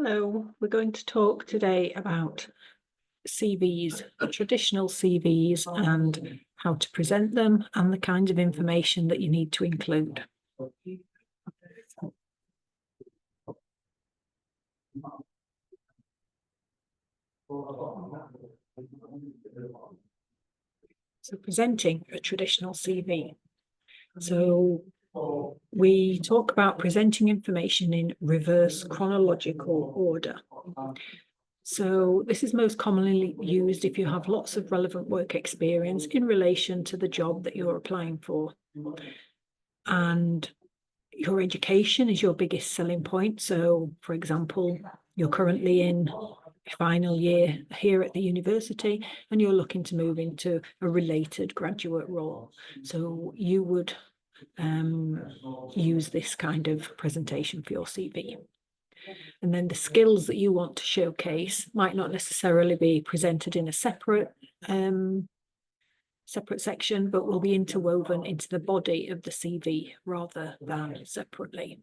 Hello, we're going to talk today about CVs, traditional CVs, and how to present them and the kinds of information that you need to include. So presenting a traditional CV. So we talk about presenting information in reverse chronological order. So this is most commonly used if you have lots of relevant work experience in relation to the job that you're applying for. And your education is your biggest selling point. So, for example, you're currently in final year here at the university and you're looking to move into a related graduate role. So you would use this kind of presentation for your CV. And then the skills that you want to showcase might not necessarily be presented in a separate section, but will be interwoven into the body of the CV rather than separately.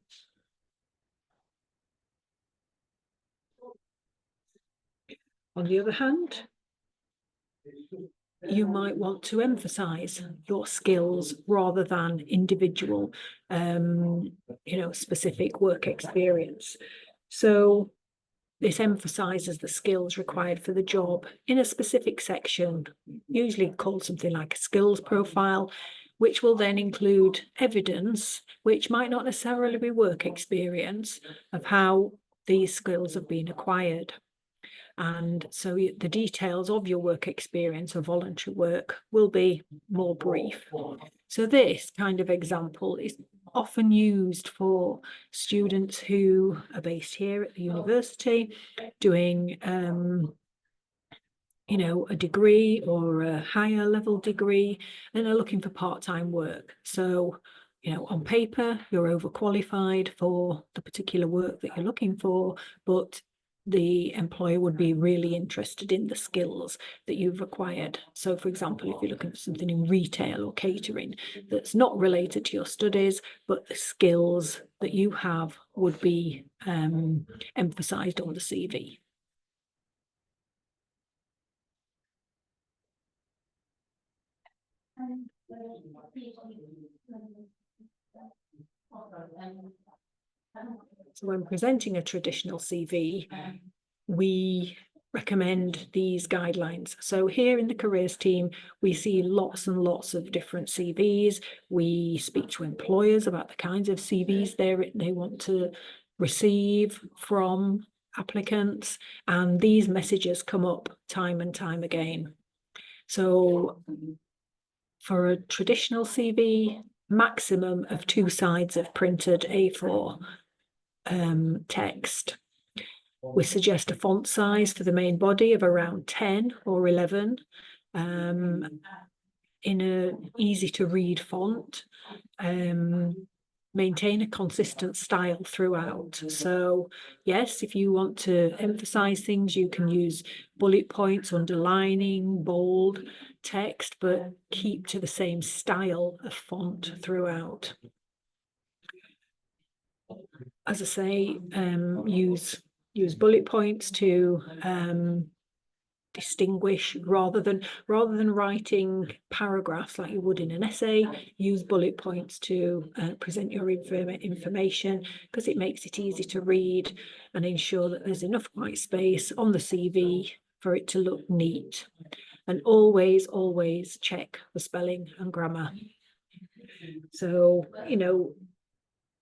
On the other hand, you might want to emphasize your skills rather than individual, specific work experience. So this emphasizes the skills required for the job in a specific section, usually called something like a skills profile, which will then include evidence, which might not necessarily be work experience, of how these skills have been acquired. And so the details of your work experience or voluntary work will be more brief. So this kind of example is often used for students who are based here at the university doing a degree or a higher level degree and are looking for part-time work. So on paper you're overqualified for the particular work that you're looking for, but the employer would be really interested in the skills that you've acquired. So, for example, if you're looking for something in retail or catering that's not related to your studies, but the skills that you have would be emphasised on the CV. So when presenting a traditional CV, we recommend these guidelines. So here in the careers team, we see lots and lots of different CVs. We speak to employers about the kinds of CVs they want to receive from applicants, and these messages come up time and time again. So for a traditional CV, maximum of 2 sides of printed A4 text. We suggest a font size for the main body of around 10 or 11 in an easy to read font. Maintain a consistent style throughout. So yes, if you want to emphasize things, you can use bullet points, underlining, bold text, but keep to the same style of font throughout. As I say, use bullet points to distinguish rather than writing paragraphs like you would in an essay. Use bullet points to present your information, because it makes it easy to read and ensure that there's enough white space on the CV for it to look neat. And always check the spelling and grammar. So,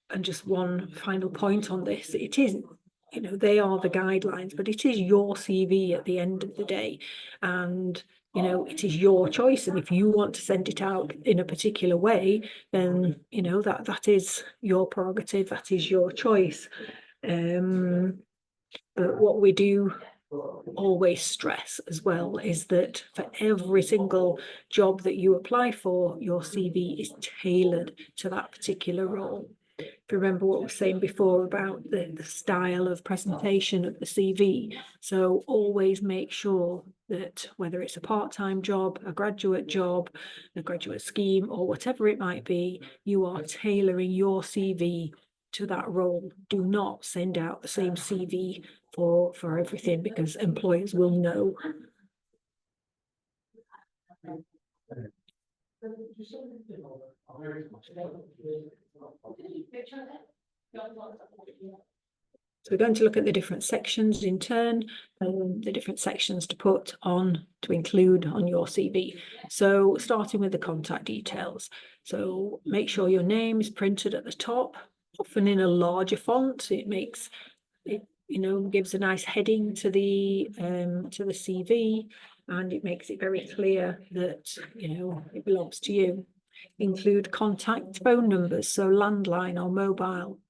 and just one final point on this, it isn't, they are the guidelines, but it is your CV at the end of the day. And, it is your choice. And if you want to send it out in a particular way, then, that is your prerogative, that is your choice. But what we do always stress as well is that for every single job that you apply for, your CV is tailored to that particular role. If you remember what we were saying before about the style of presentation of the CV, so always make sure that whether it's a part-time job, a graduate scheme, or whatever it might be, you are tailoring your CV to that role. Do not send out the same CV for everything, because employers will know. So we're going to look at the different sections in turn, the different sections to put on, to include on your CV. So starting with the contact details. So make sure your name is printed at the top, often in a larger font. It makes it, you know, gives a nice heading to the CV, and it makes it very clear that, you know, it belongs to you. Include contact phone numbers, so landline or mobile.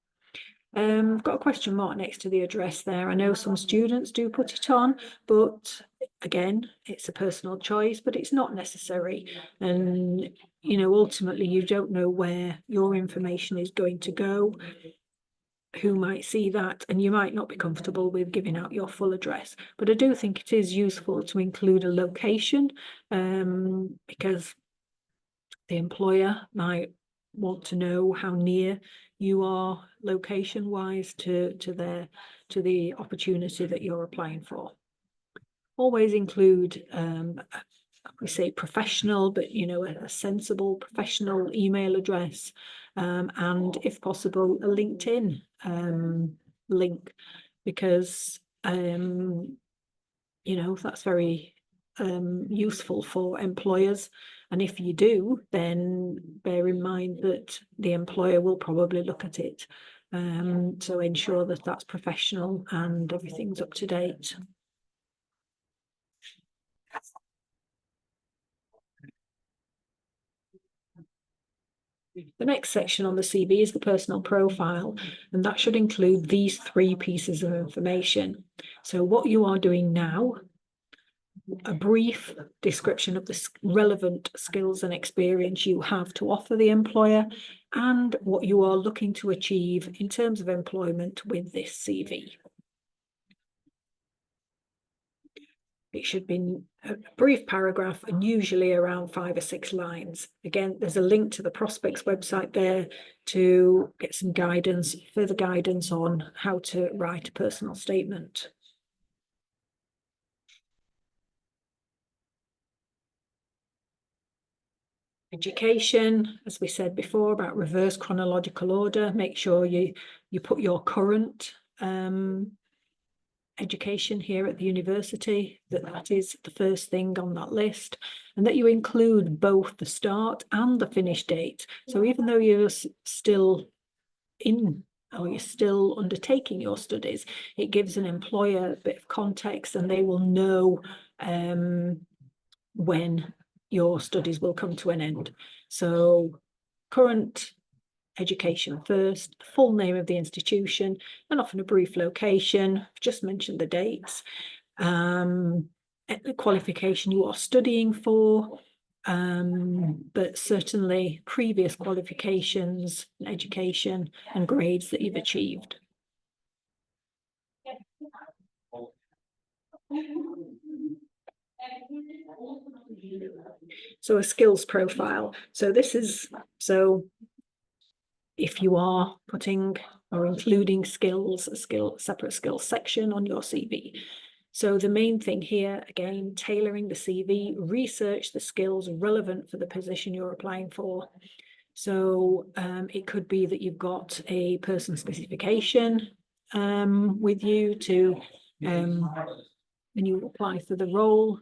I've got a question mark next to the address there. I know some students do put it on, but again, it's a personal choice, but it's not necessary. And, you know, ultimately you don't know where your information is going to go, who might see that, and you might not be comfortable with giving out your full address. But I do think it is useful to include a location, because the employer might want to know how near you are location wise to the opportunity that you're applying for. Always include we say professional, but you know, a sensible professional email address, and if possible a LinkedIn link, because you know, that's very useful for employers. And if you do, then bear in mind that the employer will probably look at it. So ensure that that's professional and everything's up to date. The next section on the CV is the personal profile, and that should include these 3 pieces of information. So what you are doing now, a brief description of the relevant skills and experience you have to offer the employer, and what you are looking to achieve in terms of employment with this CV. It should be a brief paragraph, and usually around 5 or 6 lines. Again, there's a link to the Prospects website there to get some guidance, further guidance on how to write a personal statement. Education, as we said before, about reverse chronological order. Make sure you put your current education here at the university, that is the first thing on that list, and that you include both the start and the finish date. So even though you're still in, or you're still undertaking your studies, it gives an employer a bit of context, and they will know when your studies will come to an end. So current education first, the full name of the institution, and often a brief location. I've just mentioned the dates, the qualification you are studying for, but certainly previous qualifications, education and grades that you've achieved. So a skills profile. So this is, so if you are putting or including skills, a separate skills section on your CV. So the main thing here, again, tailoring the CV, research the skills relevant for the position you're applying for. So it could be that you've got a person specification with you to, when you apply for the role,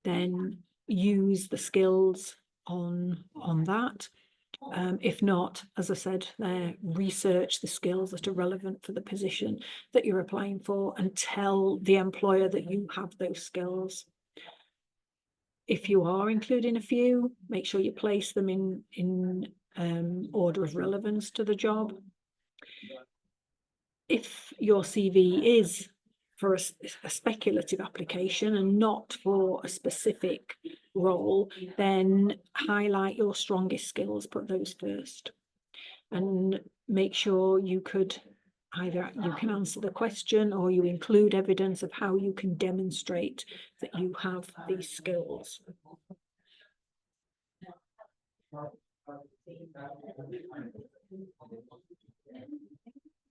then use the skills on that. If not, as I said, research the skills that are relevant for the position that you're applying for, and tell the employer that you have those skills. If you are including a few, make sure you place them in order of relevance to the job. If your CV is for a speculative application and not for a specific role, then highlight your strongest skills, put those first, and make sure you could either you can answer the question, or you include evidence of how you can demonstrate that you have these skills.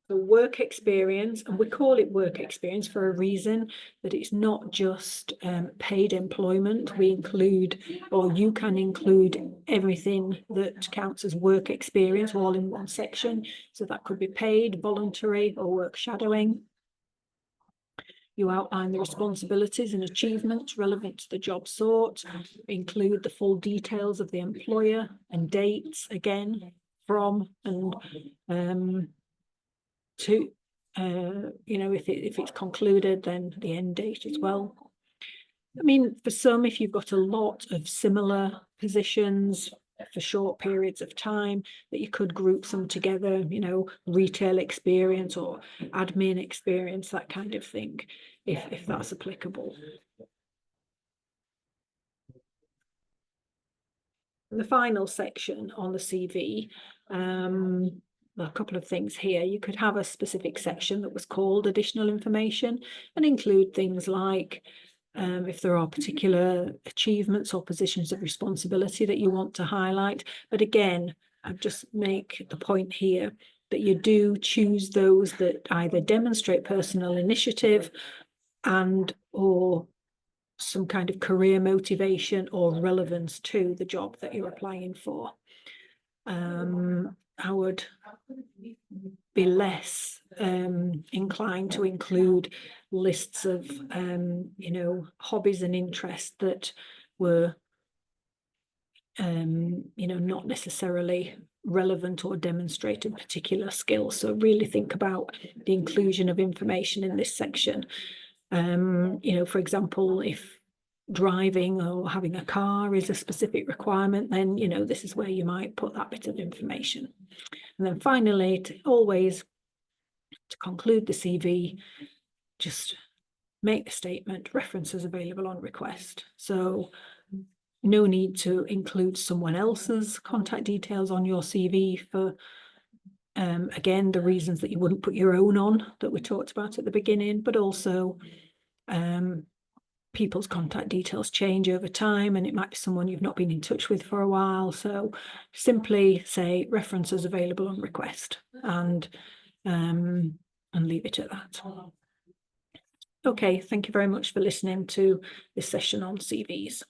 So work experience, and we call it work experience for a reason, that it's not just paid employment. We include, or you can include, everything that counts as work experience all in one section. So that could be paid, voluntary, or work shadowing. You outline the responsibilities and achievements relevant to the job sought, include the full details of the employer and dates, again, from and to, you know, if it's concluded, then the end date as well. I mean, for some, if you've got a lot of similar positions for short periods of time, that you could group some together, you know, retail experience or admin experience, that kind of thing, if that's applicable. And the final section on the CV, a couple of things here. You could have a specific section that was called additional information and include things like if there are particular achievements or positions of responsibility that you want to highlight. But again, I just make the point here that you do choose those that either demonstrate personal initiative and or some kind of career motivation or relevance to the job that you're applying for. I would be less inclined to include lists of, you know, hobbies and interests that were, you know, not necessarily relevant or demonstrated particular skills. So really think about the inclusion of information in this section. You know, for example, if driving or having a car is a specific requirement, then, you know, this is where you might put that bit of information. And then finally, to conclude the CV, just make the statement, references available on request. So no need to include someone else's contact details on your CV for, again, the reasons that you wouldn't put your own on that we talked about at the beginning, but also people's contact details change over time, and it might be someone you've not been in touch with for a while. So simply say references available on request and leave it at that. Okay, thank you very much for listening to this session on CVs.